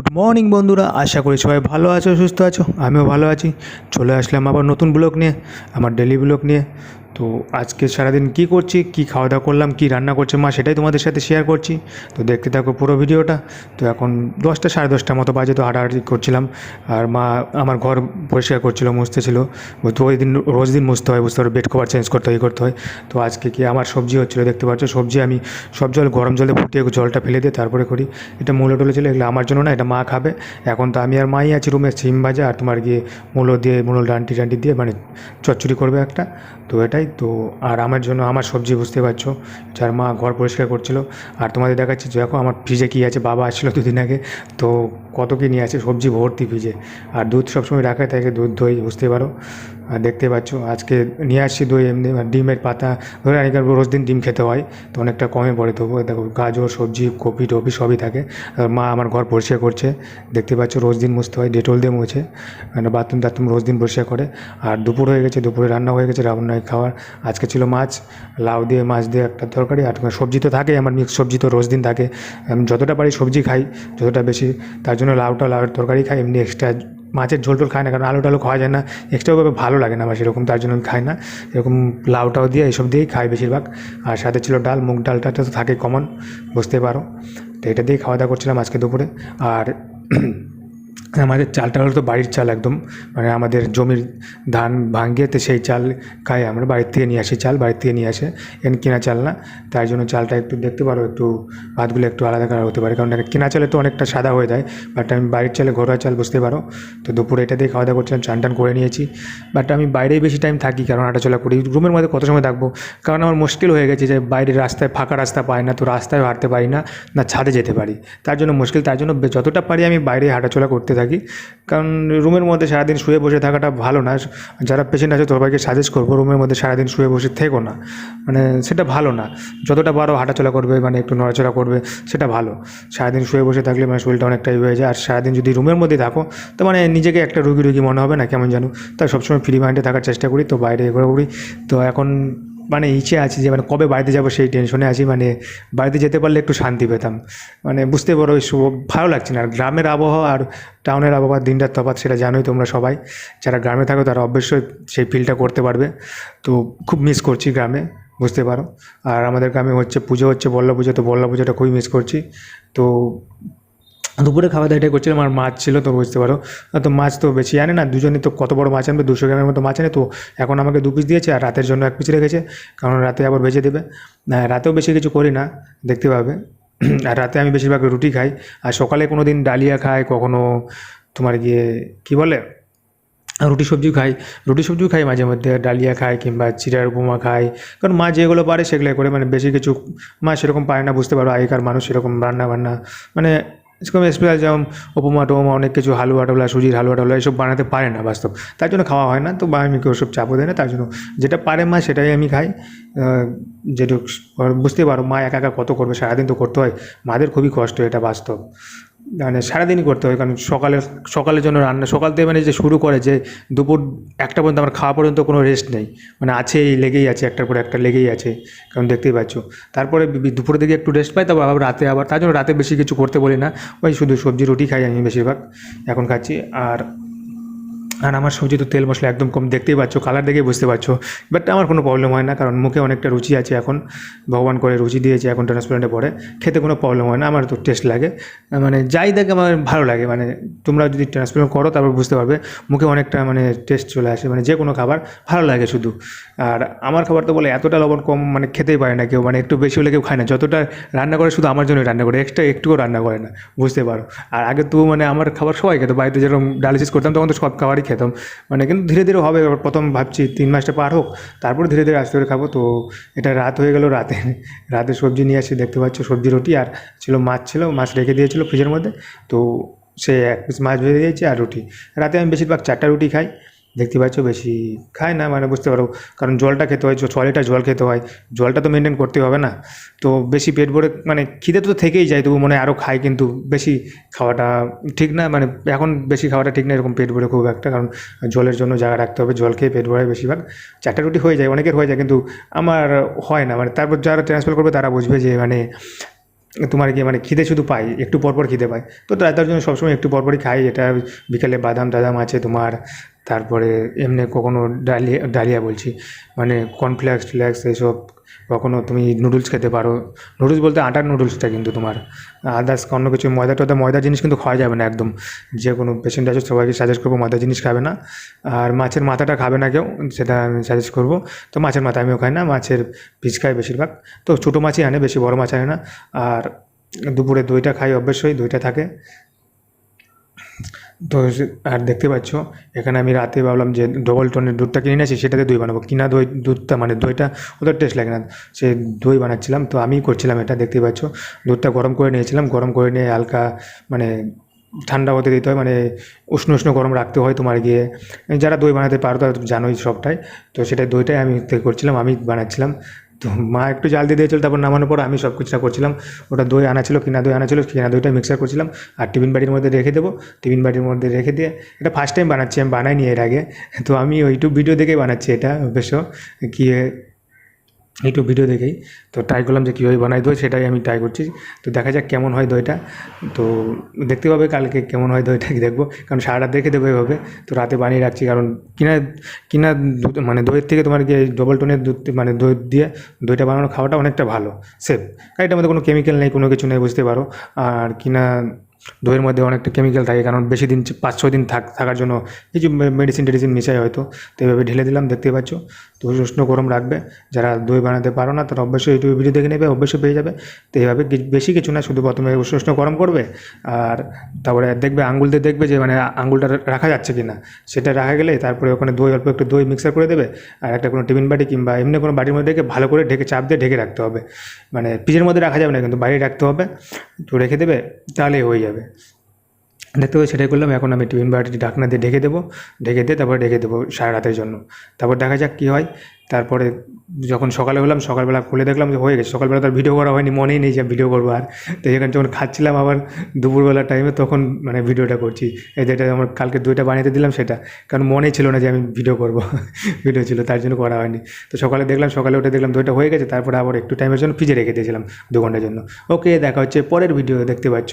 Good morning বন্ধুরা, আশা করি সবাই ভালো আছো, সুস্থ আছো। আমিও ভালো আছি। চলে আসলাম আবার নতুন ব্লগ নিয়ে, আমার ডেলি ব্লগ নিয়ে। তো আজকে সারাদিন কি করছি, কি খাওয়া দাওয়া করলাম, কি রান্না করছে মা, সেটাই তোমাদের সাথে শেয়ার করছি। তো দেখতে থাকো পুরো ভিডিওটা। তো এখন 10টা সাড়ে 10টার মতো বাজে, তো হাঁটাহাঁটি করছিলাম। আর মা আমার ঘর পরিষ্কার করছিল, মুছতেছিল। তো ওই দিন রোজ দিন মুছতে হয়, বুঝতে পারো, বেড কভার চেঞ্জ করতে হয়, করতে হয়। তো আজকে কি আমার সবজি হচ্ছিলো, দেখতে পাচ্ছ। সবজি আমি সব জল গরম জলে ফুটিয়ে জলটা ফেলে দিয়ে তারপরে করি। এটা মূলো টুলো ছিল, এগুলো আমার জন্য না, এটা মা খাবে। এখন তো আমি আর মাই আছি রুমে, সিম ভাজা আর তোমার গিয়ে মূলো দিয়ে, মূলো ডান্টি টান্টি দিয়ে মানে চচ্চড়ি করবে একটা। তো এটাই তো। আর আমার জন্য আমার সবজি, বুঝতে পারছো, যার মা ঘর পরিষ্কার করছিল। আর তোমাদের দেখাচ্ছি দেখো আমার ফ্রিজে কী আছে। বাবা আসছিলো দুদিন আগে, তো কত কী নিয়ে আছে, সবজি ভর্তি ফ্রিজে। আর দুধ সবসময় রাখা থাকে, দুধ দই, বুঝতে পারো। আর দেখতে পাচ্ছ আজকে নিয়ে আসছি দই, এমনি ডিমের পাতা ধরে আনি, কারণ রোজ দিন ডিম খেতে হয়, তো অনেকটা কমে পড়ে। তবু দেখো গাজর, সবজি, কপি টপি সবই থাকে। আর মা আমার ঘর পরিষ্কার করছে, দেখতে পাচ্ছ। রোজ দিন মুছতে হয়, ডেটল দিয়ে মুছে, মানে বাথরুম টাথরুম রোজ দিন পরিষ্কার করে। আর দুপুর হয়ে গেছে, দুপুরে রান্না হয়ে গেছে, রান্নায় খাওয়ার আজকে ছিল মাছ, লাউ দিয়ে মাছ দিয়ে একটা তরকারি। আর সবজি তো থাকে, আমার মিক্স সবজি তো রোজ দিন থাকে। আমি যতটা পারি সবজি খাই, যতটা বেশি, তার জন্য লাউয়ের তরকারি খাই। এমনি এক্সট্রা মাছের ঝোল টোল খাই না, কারণ আলু টালু খাওয়া যায় না, এক্সট্রাভাবে ভালো লাগে না আমার সেরকম, তার জন্য আমি খাই না। এরকম লাউটাও দিয়ে এইসব দিয়েই খাই বেশিরভাগ। আর সাথে ছিল ডাল, মুগ ডালটা তো থাকে কমন, বুঝতে পারো। তো এটা দিয়েই খাওয়া দাওয়া করছিলাম আজকে দুপুরে। আর আমাদের চালটা হলো তো বাড়ির চাল একদম, মানে আমাদের জমির ধান ভাঙিয়ে তো সেই চাল খাই আমরা। বাড়ির থেকে নিয়ে আসি চাল, বাড়ির থেকে নিয়ে আসে, এখানে কেনা চাল না। তাই জন্য চালটা একটু দেখতে পারো, একটু ভাতগুলো একটু আলাদা কালার হতে পারে, কারণ কেনা চালে তো অনেকটা সাদা হয়ে যায়। বাট আমি বাড়ির চালে, ঘরোয়া চাল, বুঝতে পারো। তো দুপুরে এটা দিয়ে খাওয়া দাওয়া করছিলাম, চান টান করে নিয়েছি। বাট আমি বাইরেই বেশি টাইম থাকি, কারণ হাঁটাচলা করি। রুমের মধ্যে কত সময় থাকবো, কারণ আমার মুশকিল হয়ে গেছে যে বাইরের রাস্তায়, ফাঁকা রাস্তা পাই না, তো রাস্তায় হাঁটতে পারি না, না ছাদে যেতে পারি, তার জন্য মুশকিল। তার জন্য যতটা পারি আমি বাইরে হাঁটাচলা করতে থাকি, কারণ রুমের মধ্যে সারাদিন শুয়ে বসে থাকাটা ভালো না। যারা পেশেন্ট আছে সবাইকে সাজেস্ট করবো, রুমের মধ্যে সারাদিন শুয়ে বসে থেকো না, মানে সেটা ভালো না। যতটা পারো হাঁটাচলা করবে, মানে একটু নড়াচড়া করবে, সেটা ভালো। সারাদিন শুয়ে বসে থাকলে মানে শরীরটা অনেকটাই হয়ে যায়। আর সারাদিন যদি রুমের মধ্যে থাকো, তো মানে নিজেকে একটা রুগী রুগী মনে হবে না, কেমন জানো। তাই সবসময় ফ্রি মাইন্ডে থাকার চেষ্টা করি, তো বাইরে ঘোরাঘুরি। তো এখন মানে ইচ্ছে আছে যে মানে কবে বাড়িতে যাব সেই টেনশনে আছি, মানে বাড়িতে যেতে পারলে একটু শান্তি পেতাম, মানে বুঝতে পারো ভালো লাগছে না। আর গ্রামের আবহাওয়া আর টাউনের আবহাওয়া, দিনটার তফাৎ, সেটা জানোই তোমরা সবাই। যারা গ্রামে থাকো তারা অবশ্যই সেই ফিলটা করতে পারবে। তো খুব মিস করছি গ্রামে, বুঝতে পারো। আর আমাদের গ্রামে হচ্ছে পুজো, হচ্ছে বল্লা পুজো, তো বল্লা পুজোটা খুবই মিস করছি। তো দুপুরে খাওয়া দাওয়া এটাই করছিলাম। আর মাছ ছিল, তো বুঝতে পারো। তো মাছ তো বেশি আনে না, দুজনই তো কত বড় মাছ আনবে, 200 গ্রামের মতো মাছ আনে। তো এখন আমাকে 2 পিস দিয়েছে, আর রাতের জন্য 1 পিস রেখেছে, কারণ রাতে আবার ভেজে দেবে। রাতেও বেশি কিছু করি না, দেখতে পাবে। আর রাতে আমি বেশিরভাগ রুটি খাই। আর সকালে কোনো দিন ডালিয়া খাই, কখনো তোমার গিয়ে কী বলে, রুটি সবজিও খাই। রুটি সবজিও খাই মাঝে মধ্যে, ডালিয়া খাই, কিংবা চিড়ার উপমা খাই। কারণ মা যেগুলো পারে সেগুলো করে, মানে বেশি কিছু মা সেরকম পারে না, বুঝতে পারো। আগেকার মানুষ সেরকম রান্না বান্না, মানে এরকম স্পেশাল যেমন উপমা টুমা, অনেক কিছু হালুয়া টালুয়া, সুজির হালুয়া টালুয়া এসব বানাতে পারে না বাস্তব, তার জন্য খাওয়া হয় না। তো বা আমি কেউ ওসব চাপও দেয় না, তার জন্য যেটা পারে মা সেটাই আমি খাই। যেটুকু, বুঝতে পারো, মা একা একা কত করবে, সারাদিন তো করতে হয়। মাদের খুবই কষ্ট, এটা বাস্তব, মানে সারাদিনই করতে হয়। কারণ সকালের জন্য রান্না, সকাল থেকে মানে যে শুরু করে, যে দুপুর 1টা পর্যন্ত আমার খাওয়া পর্যন্ত কোনো রেস্ট নেই, মানে আছেই, লেগেই আছে, একটার পর একটা লেগেই আছে, কারণ দেখতেই পাচ্ছ। তারপরে দুপুরের দিকে একটু রেস্ট পাই, তারপর আবার রাতে, আবার তার জন্য রাতে বেশি কিছু করতে বলি না। ওই শুধু সবজি রুটি খাই আমি বেশিরভাগ, এখন খাচ্ছি। আর আমার সবজি তো তেল মশলা একদম কম, দেখতেই পাচ্ছ, কালার দেখেই বুঝতে পারছো। বাট আমার কোনো প্রবলেম হয় না, কারণ মুখে অনেকটা রুচি আছে এখন, ভগবান করে রুচি দিয়েছে, এখন ট্রান্সপ্লান্টে পড়ে খেতে কোনো প্রবলেম হয় না। আমার তো টেস্ট লাগে, মানে যাই দেখে আমার ভালো লাগে। মানে তোমরা যদি ট্রান্সপ্লান্ট করো তারপর বুঝতে পারবে, মুখে অনেকটা মানে টেস্ট চলে আসে, মানে যে কোনো খাবার ভালো লাগে শুধু। আর আমার খাবার তো বলে এতটা লবণ কম মানে খেতেই পারে না কেউ, মানে একটু বেশি হলে কেউ খায় না। যতটা রান্না করে শুধু আমার জন্যই রান্না করে, এক্সট্রা একটুও রান্না করে না, বুঝতে পারো। আর আগে তো মানে আমার খাবার সবাই খেত, বাড়িতে যেরকম ডায়ালিসিস করতাম তখন তো সব খাবারই খেতাম, মানে কিন্তু ধীরে ধীরে হবে। এবার প্রথম ভাবছি 3 মাসটা পার হোক, তারপরে ধীরে ধীরে আস্তে করে খাবো। তো এটা রাত হয়ে গেল, রাতে সবজি নিয়ে আসি, দেখতে পাচ্ছ, সবজি রুটি। আর মাছ ছিল, মাছ রেখে দিয়েছিল ফ্রিজের মধ্যে, তো সে 1 পিস মাছ ভেজে দিয়েছে আর রুটি। রাতে আমি বেশিরভাগ 4টা রুটি খাই, দেখতে পাচ্ছ, বেশি খাই না, মানে বুঝতে পারো। কারণ জলটা খেতে হয়, 6 লিটার জল খেতে হয়, জলটা তো মেনটেন করতে হবে না। তো বেশি পেট ভরে মানে খিদে তো থেকেই যায়, তবু মনে হয় আরও খাই, কিন্তু বেশি খাওয়াটা ঠিক না, মানে এখন বেশি খাওয়াটা ঠিক না এরকম পেট ভরে খুব একটা, কারণ জলের জন্য জায়গা রাখতে হবে। জল খেয়ে পেট ভরে বেশিরভাগ 4টা রুটি হয়ে যায়, অনেকের হয়ে যায়, কিন্তু আমার হয় না। মানে তারপর যারা ট্রান্সফার করবে তারা বুঝবে যে মানে তোমার কি মানে খিদে শুধু পাই, একটু পরপর খিদে পাই, তো তার জন্য সবসময় একটু পরপরই খাই। এটা বিকালে বাদাম টাদাম আছে তোমার, তারপরে এমনি কখনো ডালিয়া ডালিয়া বলছি, মানে কর্নফ্লেক্স ফ্লেক্স এইসব। কখনো তুমি নুডলস খেতে পারো। নুডলস বলতে আটার নুডলসটা, কিন্তু তোমার আদার্স অন্য কিছু ময়দা টয়দা, ময়দার জিনিস কিন্তু খাওয়া যাবে না একদম। যে কোনো পেশেন্ট আছে সবাইকে সাজেস্ট করবো ময়দার জিনিস খাবে না। আর মাছের মাথাটা খাবে না কেউ, সেটা আমি সাজেস্ট করবো। তো মাছের মাথা আমিও খাই না, মাছের পিস খাই বেশিরভাগ। তো ছোটো মাছই আনে, বেশি বড় মাছ আনে না। আর দুপুরে দইটা খাই, অবশ্যই দইটা থাকে। তো আর দেখতে পাচ্ছ এখানে আমি রাতে ভাবলাম যে ডবল টোনের দুধটা কিনে নিয়েছি, সেটাতে দই বানাবো। কিনা দুধটা মানে দইটা ওদের টেস্ট লাগে না, সে দই বানাচ্ছিলাম। তো আমিই করছিলাম এটা, দেখতেই পাচ্ছ। দুধটা গরম করে নিয়েছিলাম, গরম করে নিয়ে হালকা মানে ঠান্ডা হতে দিতে হয়, মানে উষ্ণ উষ্ণ গরম রাখতে হয় তোমার গিয়ে। যারা দই বানাতে পারো তারা তো জানোই সবটাই। তো সেটাই দইটাই আমি করছিলাম, আমি বানাচ্ছিলাম। তো মা একটু জাল দিয়ে দিয়েছিল, তারপর নামানোর পর আমি সব কিছুটা করছিলাম। ওটা দই আনা ছিল, কিনা দই আনা ছিল, কিনা দইটা মিক্সার করছিলাম। আর টিফিন বাটির মধ্যে রেখে দেবো। টিফিন বাটির মধ্যে রেখে দিয়ে, এটা ফার্স্ট টাইম বানাচ্ছি, আমি বানাইনি এর আগে। তো আমি ইউটিউব ভিডিও দেখেই বানাচ্ছি এটা অবশ্য, কি ইউটিউব ভিডিও দেখেই। তো ট্রাই করলাম যে কীভাবে বানাই দই, সেটাই আমি ট্রাই করছি। তো দেখা যাক কেমন হয় দইটা। তো দেখতে পাবে কালকে কেমন হয় দইটা, দেখবো। কারণ সারা রাত রেখে দেবো এভাবে। তো রাতে বানিয়ে রাখছি, কারণ কিনা কিনা দুধ মানে দইয়ের থেকে তোমার গিয়ে ডবল টোনের দুধ মানে দই দিয়ে দইটা বানানো খাওয়াটা অনেকটা ভালো, সেফ। কারণ এটার মধ্যে কোনো কেমিক্যাল নেই, কোনো কিছু নেই, বুঝতে পারো। আর কিনা দইয়ের মধ্যে অনেকটা কেমিক্যাল থাকে, কারণ বেশি দিন 5-6 দিন থাকার জন্য কিছু মেডিসিন টেডিসিন মিশাই হয়তো। তো এইভাবে ঢেলে দিলাম, দেখতে পাচ্ছ। তো উষ্ণ গরম রাখবে। যারা দই বানাতে পারো না তারা অবশ্যই ইউটিউব ভিডিও দেখে নেবে, অবশ্যই পেয়ে যাবে। তো এইভাবে বেশি কিছু না, শুধু প্রথমে উষ্ণ গরম করবে। আর তারপরে দেখবে আঙুল দিয়ে দেখবে যে মানে আঙুলটা রাখা যাচ্ছে কি না। সেটা রাখা গেলে তারপরে ওখানে দই, অল্প একটু দই মিক্সার করে দেবে। আর একটা কোনো টিফিন বাটি কিংবা এমনি কোনো বাটির মধ্যে রেখে ভালো করে ঢেকে, চাপ দিয়ে ঢেকে রাখতে হবে। মানে ফ্রিজের মধ্যে রাখা যাবে না, কিন্তু বাইরে রাখতে হবে। তো রেখে দেবে, তাহলেই হয়ে যাবে। দেখতে পাবে সেটাই করলাম। এখন আমি টিফিন বাটিটি ঢাকনা দিয়ে ঢেকে দেবো। ঢেকে দিয়ে তারপরে রেখে দেবো সারা রাতের জন্য। তারপর দেখা যাক কী হয়। তারপরে যখন সকালে হলাম, সকালবেলা খুলে দেখলাম যে হয়ে গেছে। সকালবেলা তো আর ভিডিও করা হয়নি, মনেই নেই যে ভিডিও করবো আর। তো এখানে যখন খাচ্ছিলাম আবার দুপুরবেলার টাইমে, তখন মানে ভিডিওটা করছি। এই যেটা আমার কালকে দইটা বানিয়ে দিলাম সেটা, কারণ মনেই ছিল না যে আমি ভিডিও করবো। ভিডিও ছিল, তার জন্য করা হয়নি। তো সকালে দেখলাম, সকালে উঠে দেখলাম দইটা হয়ে গেছে। তারপরে আবার একটু টাইমের জন্য ফ্রিজে রেখে দিয়েছিলাম 2 ঘন্টার জন্য। ওকে, দেখা হচ্ছে পরের ভিডিও, দেখতে পাচ্ছ।